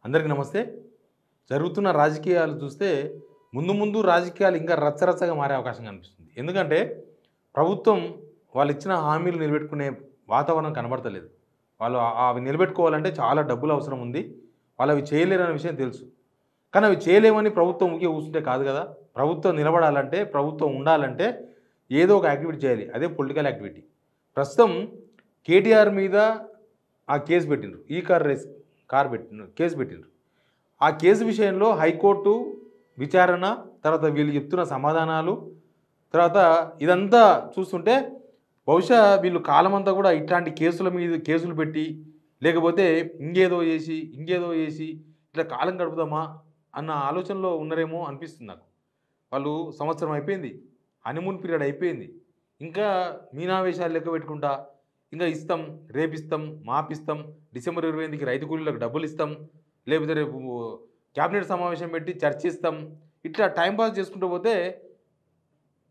అందరికీ నమస్తే. జరుగుతున్న రాజకీయాలు చూస్తే ముందు ముందు రాజకీయాలు ఇంకా రచ్చరచ్చగా మారే అవకాశం కనిపిస్తుంది. ఎందుకంటే ప్రభుత్వం వాళ్ళు ఇచ్చిన హామీలు నిలబెట్టుకునే వాతావరణం కనబడతలేదు. వాళ్ళు అవి నిలబెట్టుకోవాలంటే చాలా డబ్బులు అవసరం ఉంది. వాళ్ళు అవి చేయలేరనే విషయం తెలుసు. కానీ అవి చేయలేమని ప్రభుత్వం ఊరికే కూర్చుంటే కాదు కదా! ప్రభుత్వం నిలబడాలంటే, ప్రభుత్వం ఉండాలంటే ఏదో ఒక యాక్టివిటీ చేయాలి. అదే పొలిటికల్ యాక్టివిటీ. ప్రస్తుతం కేటీఆర్ మీద ఆ కేసు పెట్టిండ్రు. కేసు పెట్టిండ్రు. ఆ కేసు విషయంలో హైకోర్టు విచారణ, తర్వాత వీళ్ళు చెప్తున్న సమాధానాలు, తర్వాత ఇదంతా చూస్తుంటే బహుశా వీళ్ళు కాలమంతా కూడా ఇట్లాంటి కేసుల మీద కేసులు పెట్టి, లేకపోతే ఇంకేదో చేసి ఇట్లా కాలం గడుపుదామా అన్న ఆలోచనలో ఉన్నారేమో అనిపిస్తుంది నాకు. వాళ్ళు సంవత్సరం అయిపోయింది. హనీమూన్ పీరియడ్ అయిపోయింది. ఇంకా మీనావేశాలు లెక్క పెట్టుకుంటా ఇంకా ఇస్తాం, రేపిస్తాం, మాపిస్తాం, డిసెంబర్ 28కి రైతు కూలీలకు డబ్బులు ఇస్తాం, లేకపోతే రేపు క్యాబినెట్ సమావేశం పెట్టి చర్చిస్తాం, ఇట్లా టైంపాస్ చేసుకుంటూ పోతే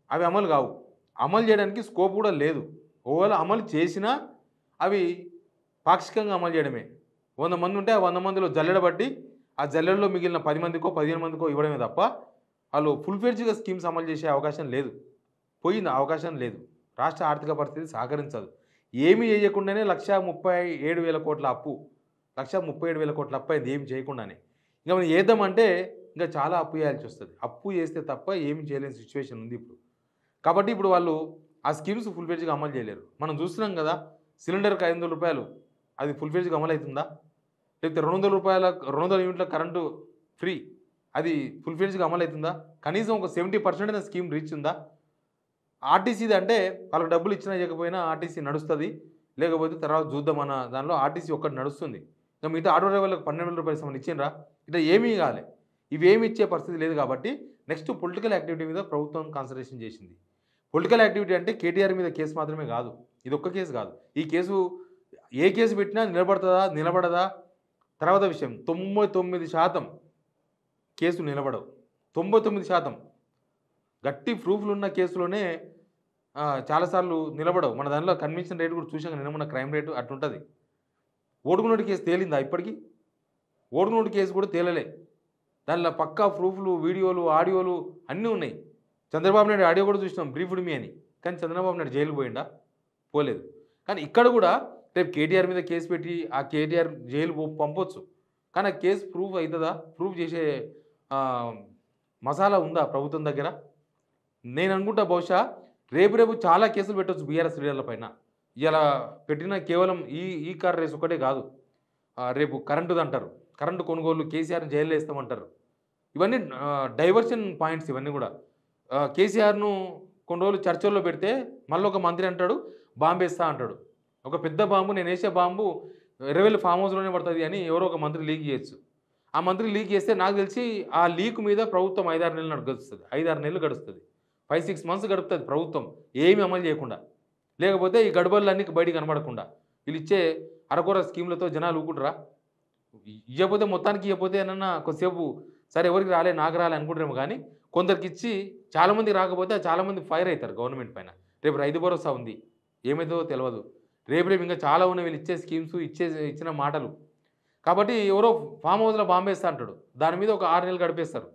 అవి అమలు కావు. అమలు చేయడానికి స్కోప్ కూడా లేదు. ఒకవేళ అమలు చేసినా అవి పాక్షికంగా అమలు చేయడమే. 100 మంది ఉంటే ఆ 100 మందిలో జల్లెడ బట్టి ఆ జల్లెడలో మిగిలిన 10 మందికో 15 మందికో ఇవ్వడమే తప్ప వాళ్ళు ఫుల్ ఫ్లెడ్జ్‌గా స్కీమ్స్ అమలు చేసే అవకాశం లేదు. పోయింది, అవకాశం లేదు. రాష్ట్ర ఆర్థిక పరిస్థితి సహకరించదు. ఏమీ చేయకుండానే 1,37,000 కోట్ల అప్పు. 1,37,000 కోట్ల అప్పు అయింది ఏమి చేయకుండానే. ఇంక మనం చేద్దామంటే ఇంకా చాలా అప్పు చేయాల్సి వస్తుంది. అప్పు చేస్తే తప్ప ఏమి చేయలేని సిచ్యువేషన్ ఉంది ఇప్పుడు. కాబట్టి ఇప్పుడు వాళ్ళు ఆ స్కీమ్స్ ఫుల్ ఫ్లెడ్జ్‌గా అమలు చేయలేరు. మనం చూస్తున్నాం కదా, సిలిండర్‌కి రూ. 500 అది ఫుల్ ఫ్లెడ్జ్‌గా అమలు అవుతుందా? లేకపోతే రూ. 200 యూనిట్ల కరెంటు ఫ్రీ అది ఫుల్ ఫ్లెడ్జ్‌గా అమలు అవుతుందా? కనీసం ఒక 70% అయిన స్కీమ్ రీచ్ ఉందా? ఆర్టీసీది అంటే వాళ్ళకి డబ్బులు ఇచ్చినా ఇవ్వకపోయినా ఆర్టీసీ నడుస్తుంది, లేకపోతే తర్వాత చూద్దామన్న దానిలో ఆర్టీసీ ఒక్కటి నడుస్తుంది. ఇంకా మిగతా ఆటో డ్రైవర్లకు రూ. 12 ఏమైనా ఇచ్చిండ్రా? ఇట్లా ఏమీ కాలే. ఇవేమి ఇచ్చే పరిస్థితి లేదు కాబట్టి నెక్స్ట్ పొలిటికల్ యాక్టివిటీ మీద ప్రభుత్వం కాన్సన్ట్రేషన్ చేసింది. పొలిటికల్ యాక్టివిటీ అంటే కేటీఆర్ మీద కేసు మాత్రమే కాదు. ఇది ఒక్క కేసు కాదు. ఈ కేసు ఏ కేసు పెట్టినా నిలబడుతుందా, నిలబడదా తర్వాత విషయం. 99% కేసు నిలబడవు. 99% గట్టి ప్రూఫ్లు ఉన్న కేసులోనే చాలాసార్లు నిలబడవు. మన దానిలో కన్విక్షన్ రేట్ కూడా చూసాం. నిన్న మొన్న క్రైమ్ రేటు అట్లుంటుంది. ఓటుకున్నోటి కేసు తేలిందా ఇప్పటికీ? ఓటుకున్నోటి కేసు కూడా తేలలే. దానిలో పక్కా ప్రూఫ్లు, వీడియోలు, ఆడియోలు అన్నీ ఉన్నాయి. చంద్రబాబు నాయుడు ఆడియో కూడా చూసినాం, బ్రీఫ్డ్ మీ అని. కానీ చంద్రబాబు నాయుడు జైలుకు పోయిండా? పోలేదు. కానీ ఇక్కడ కూడా రేపు కేటీఆర్ మీద కేసు పెట్టి ఆ కేటీఆర్ జైలు పంపొచ్చు. కానీ ఆ కేసు ప్రూఫ్ అవుతుందా? ప్రూఫ్ చేసే మసాలా ఉందా ప్రభుత్వం దగ్గర? నేను అనుకుంటా బహుశా రేపు చాలా కేసులు పెట్టవచ్చు బీఆర్ఎస్ లీడర్ల పైన. ఇలా పెట్టిన కేవలం ఈ కార్ రేసు ఒకటే కాదు. రేపు కరెంటుది అంటారు, కరెంటు కొనుగోలు కేసీఆర్ని జైల్లో వేస్తామంటారు. ఇవన్నీ డైవర్షన్ పాయింట్స్ ఇవన్నీ కూడా. కేసీఆర్ను కొన్ని రోజులు చర్చల్లో పెడితే మళ్ళీ ఒక మంత్రి అంటాడు బాంబు వేస్తా అంటాడు. ఒక పెద్ద బాంబు, నేను వేసే బాంబు ఎర్రవెల్లి ఫామ్ హౌస్లోనే పడుతుంది అని ఎవరో ఒక మంత్రి లీక్ చేయొచ్చు. ఆ మంత్రి లీక్ చేస్తే నాకు తెలిసి ఆ లీక్ మీద ప్రభుత్వం 5-6 నెలలు గడుస్తుంది. 5-6 నెలలు గడుస్తుంది. 5-6 మంత్స్ గడుపుతుంది ప్రభుత్వం ఏమీ అమలు చేయకుండా. లేకపోతే ఈ గడుబడులన్నీ బయటికి కనబడకుండా వీళ్ళు ఇచ్చే అరకొర స్కీమ్లతో జనాలు ఊకుంటారా? ఇవ్వకపోతే మొత్తానికి ఇవ్వకపోతే ఏమన్నా కొద్దిసేపు సరే ఎవరికి రాలే నాకు రాలే అనుకుంటారేమో, కానీ కొందరికి ఇచ్చి చాలామంది రాకపోతే చాలామంది ఫైర్ అవుతారు గవర్నమెంట్ పైన. రేపు రైతు భరోసా ఉంది, ఏమైతుందో తెలియదు. రేపు ఇంకా చాలా ఉన్నాయి వీళ్ళు ఇచ్చే స్కీమ్స్, ఇచ్చిన మాటలు. కాబట్టి ఎవరో ఫామ్ హౌస్లో బాంబు వేస్తా అంటాడు, దాని మీద ఒక 6 నెలలు గడిపేస్తారు.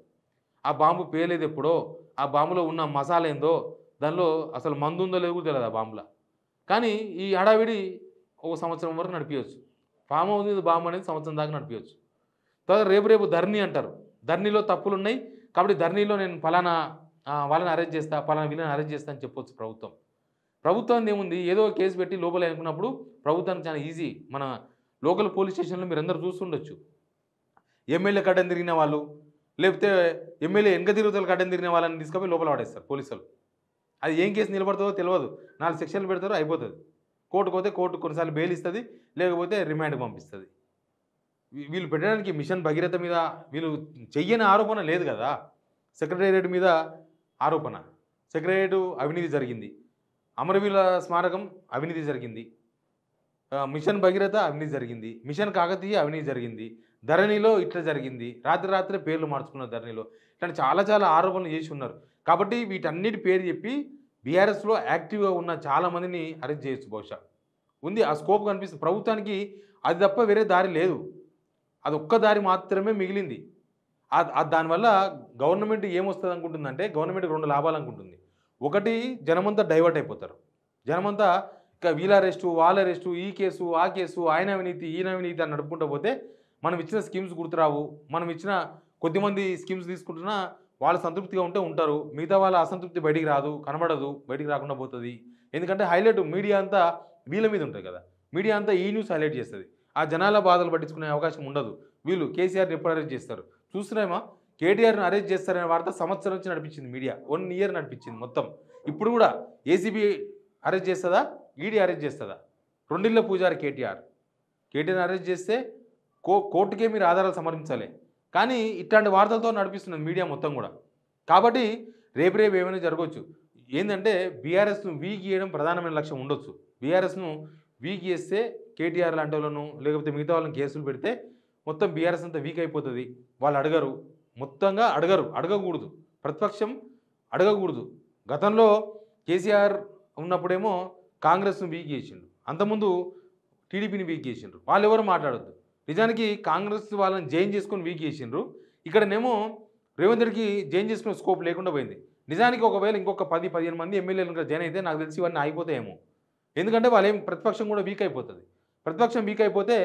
ఆ బాంబు పేలేదు ఎప్పుడో, ఆ బాంబులో ఉన్న మసాలా ఏందో, దానిలో అసలు మందు ఉందో లేదో కూడా తెలియదు ఆ బాంబులో. కానీ ఈ హడావిడి ఒక సంవత్సరం వరకు నడిపించవచ్చు. ఫామ్ హౌస్ మీద బాంబు అనేది సంవత్సరం దాకా నడిపించవచ్చు. తర్వాత రేపు ధరణి అంటారు, ధరణిలో తప్పులు ఉన్నాయి కాబట్టి ధరణిలో నేను ఫలానా వాళ్ళని అరెస్ట్ చేస్తా, ఫలానా వీళ్ళని అరెస్ట్ చేస్తా అని చెప్పొచ్చు ప్రభుత్వం. ప్రభుత్వానికి ఏముంది, ఏదో కేసు పెట్టి లోపల అనుకున్నప్పుడు ప్రభుత్వానికి చాలా ఈజీ. మన లోకల్ పోలీస్ స్టేషన్లో మీరు అందరూ చూస్తుండొచ్చు. ఎమ్మెల్యే కడ్డం తిరిగిన వాళ్ళు, లేకపోతే ఎమ్మెల్యే వెనక తిరుగుతలు కడ్డం తిరిగిన వాళ్ళని తీసుకుపోయి లోపల పడేస్తారు పోలీసులు. అది ఏం కేసు నిలబడుతుందో తెలియదు. 4 సెక్షన్లు పెడతారు, అయిపోతుంది. కోర్టుకు పోతే కోర్టు కొన్నిసార్లు బెయిల్ ఇస్తుంది, లేకపోతే రిమాండ్కి పంపిస్తుంది. వీళ్ళు పెట్టడానికి మిషన్ భగీరథ మీద వీళ్ళు చెయ్యని ఆరోపణ లేదు కదా. సెక్రటేరియట్ మీద ఆరోపణ, సెక్రటేరియట్ అవినీతి జరిగింది, అమరవీరుల స్మారకం అవినీతి జరిగింది, మిషన్ భగీరథ అవినీతి జరిగింది, మిషన్ కాకతీయ అవినీతి జరిగింది, ధరణిలో ఇట్లా జరిగింది, రాత్రి పేర్లు మార్చుకున్నారు ధరణిలో. ఇట్లాంటి చాలా ఆరోపణలు చేసి ఉన్నారు. కాబట్టి వీటన్నిటి పేరు చెప్పి బీఆర్ఎస్లో యాక్టివ్గా ఉన్న చాలామందిని అరెస్ట్ చేయొచ్చు బహుశా. ఉంది, ఆ స్కోప్ కనిపిస్తుంది ప్రభుత్వానికి. అది తప్ప వేరే దారి లేదు. అది ఒక్క దారి మాత్రమే మిగిలింది. దానివల్ల గవర్నమెంట్ ఏమొస్తుంది అనుకుంటుందంటే, గవర్నమెంట్‌కి 2 లాభాలు అనుకుంటుంది. ఒకటి, జనమంతా డైవర్ట్ అయిపోతారు. జనమంతా ఇక వీళ్ళ అరెస్టు, వాళ్ళ అరెస్టు, ఈ కేసు, ఆ కేసు, ఆయన అవినీతి, ఈయన అవినీతి అని నడుపుకుంటూ పోతే, మనం ఇచ్చిన స్కీమ్స్ గుర్తురావు. మనం ఇచ్చిన కొద్దిమంది స్కీమ్స్ తీసుకుంటున్నా వాళ్ళు సంతృప్తిగా ఉంటే ఉంటారు. మిగతా వాళ్ళ అసంతృప్తి బయటికి రాదు, కనబడదు, బయటికి రాకుండా పోతది. ఎందుకంటే హైలైట్ మీడియా అంతా వీళ్ళ మీద ఉంటది కదా! మీడియా అంతా ఈ న్యూస్ హైలైట్ చేస్తది. ఆ జనాల బాధలు పట్టించుకునే అవకాశం ఉండదు. వీళ్ళు కేసీఆర్‌ని ఎప్పుడు అరెస్ట్ చేస్తారు? చూస్తున్నామా? కేటీఆర్‌ని అరెస్ట్ చేస్తారనే వార్త సంవత్సరం నుంచి నడిపించింది మీడియా. 1 ఇయర్ నడిపించింది మొత్తం. ఇప్పుడు కూడా ఏసీబీ అరెస్ట్ చేస్తదా? ఈడీ అరెస్ట్ చేస్తదా? రొండిళ్ళ పూజారి కేటీఆర్. కేటీఆర్‌ని అరెస్ట్ చేస్తే కోర్టుకే మీరు ఆధారాలు సమర్పించాలి. కానీ ఇట్లాంటి వార్తలతో నడిపిస్తున్నది మీడియా మొత్తం కూడా. కాబట్టి రేపు ఏమైనా జరగొచ్చు. ఏందంటే బీఆర్ఎస్‌ను వీక్ చేయడం ప్రధానమైన లక్ష్యం ఉండొచ్చు. బీఆర్ఎస్‌ను వీక్ చేస్తే కేటీఆర్ లాంటోళ్ళను లేకపోతే మిగతా వాళ్ళని కేసులు పెడితే మొత్తం బీఆర్ఎస్ అంతా వీక్ అయిపోతది. వాళ్ళు అడగరు. మొత్తంగా అడగరు. అడగకూడదు. ప్రతిపక్షం అడగకూడదు. గతంలో కేసీఆర్ ఉన్నప్పుడేమో కాంగ్రెస్‌ను వీక్ చేసిండు. అంతకుముందు టీడీపీని వీక్ చేసిండ్రు. వాళ్ళెవరు మాట్లాడొద్దు. నిజానికి కాంగ్రెస్ వాళ్ళని జైన్ చేసుకొని వీక్ చేసిండ్రు. ఇక్కడనేమో రేవంత్ రెడ్డికి జైన్ చేసుకునే స్కోప్ లేకుండా పోయింది. నిజానికి ఒకవేళ ఇంకొక 10, 15 మంది ఎమ్మెల్యేలు ఇంకా జాయిన్ అయితే నాకు తెలిసి ఇవన్నీ ఆగిపోతాయేమో. ఎందుకంటే వాళ్ళేం ప్రతిపక్షం కూడా వీక్ అయిపోతది. ప్రతిపక్షం వీక్ అయిపోతే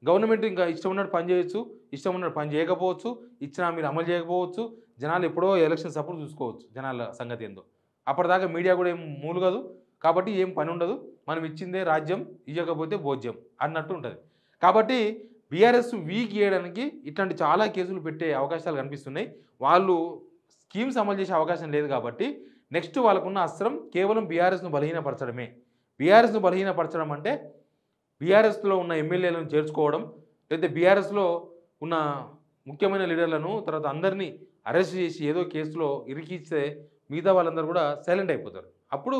గవర్నమెంట్ ఇంకా ఇష్టం ఉన్నట్టు పని చేయొచ్చు, ఇష్టం ఉన్నట్టు పని చేయకపోవచ్చు, ఇచ్చిన హామీలు అమలు చేయకపోవచ్చు. జనాలు ఎప్పుడో ఎలక్షన్స్ అప్పుడు చూసుకోవచ్చు జనాల సంగతి ఏందో. అప్పటిదాకా మీడియా కూడా ఏం మూలుగదు. కాబట్టి ఏం పని ఉండదు. మనం ఇచ్చిందే రాజ్యం, ఇయ్యకపోతే భోజ్యం అన్నట్టు ఉంటది. కాబట్టి బీఆర్ఎస్ వీక్ చేయడానికి ఇట్లాంటి చాలా కేసులు పెట్టే అవకాశాలు కనిపిస్తున్నాయి. వాళ్ళు స్కీమ్స్ అమలు చేసే అవకాశం లేదు కాబట్టి నెక్స్ట్ వాళ్ళకున్న అస్త్రం కేవలం బీఆర్ఎస్‌ను బలహీనపరచడమే. బీఆర్ఎస్‌ను బలహీనపరచడం అంటే బీఆర్ఎస్‌లో ఉన్న ఎమ్మెల్యేలను చేర్చుకోవడం, లేకపోతే బీఆర్ఎస్‌లో ఉన్న ముఖ్యమైన లీడర్లను తర్వాత అందరినీ అరెస్ట్ చేసి ఏదో కేసులో ఇరికిస్తే మిగతా వాళ్ళందరూ కూడా సైలెంట్ అయిపోతారు. అప్పుడు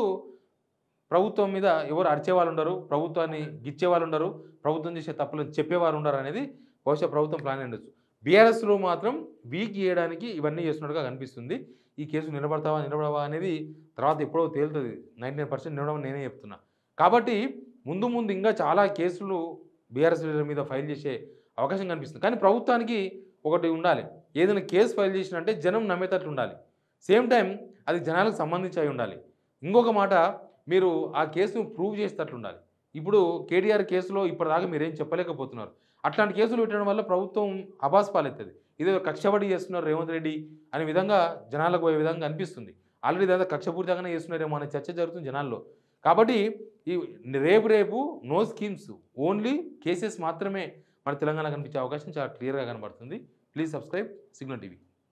ప్రభుత్వం మీద ఎవరు అరిచేవాళ్ళు ఉండరు, ప్రభుత్వాన్ని గిచ్చేవాళ్ళు ఉండరు, ప్రభుత్వం చేసే తప్పులను చెప్పేవారు ఉండరు అనేది బహుశా ప్రభుత్వం ప్లాన్ ఉండొచ్చు. బీఆర్ఎస్‌లో మాత్రం వీక్ చేయడానికి ఇవన్నీ చేస్తున్నట్టుగా కనిపిస్తుంది. ఈ కేసు నిలబడతావా, నిలబడవా అనేది తర్వాత ఎప్పుడో తేలుతది. 99% నిలబడమని నేనే చెప్తున్నా. కాబట్టి ముందు ఇంకా చాలా కేసులు బీఆర్ఎస్ లీడర్ల మీద ఫైల్ చేసే అవకాశం కనిపిస్తుంది. కానీ ప్రభుత్వానికి ఒకటి ఉండాలి. ఏదైనా కేసు ఫైల్ చేసినంటే జనం నమ్మేటట్లు ఉండాలి. సేమ్ టైం అది జనాలకు సంబంధించి అయి ఉండాలి. ఇంకొక మాట, మీరు ఆ కేసును ప్రూవ్ చేసేటట్లు ఉండాలి. ఇప్పుడు కేటీఆర్ కేసులో ఇప్పటిదాకా మీరేం చెప్పలేకపోతున్నారు. అట్లాంటి కేసులు పెట్టడం వల్ల ప్రభుత్వం అబాస్పాలెత్తది. ఇదేదో కక్షపడి చేస్తున్నారు రేవంత్ రెడ్డి అనే విధంగా జనాలకు పోయే విధంగా అనిపిస్తుంది. ఆల్రెడీ ఇదంతా కక్షపూరితంగానే చేస్తున్నారేమో అనే చర్చ జరుగుతుంది జనాల్లో. కాబట్టి ఈ రేపు నో స్కీమ్స్, ఓన్లీ కేసెస్ మాత్రమే మన తెలంగాణ కనిపించే అవకాశం చాలా క్లియర్‌గా కనబడుతుంది. Please subscribe signal TV.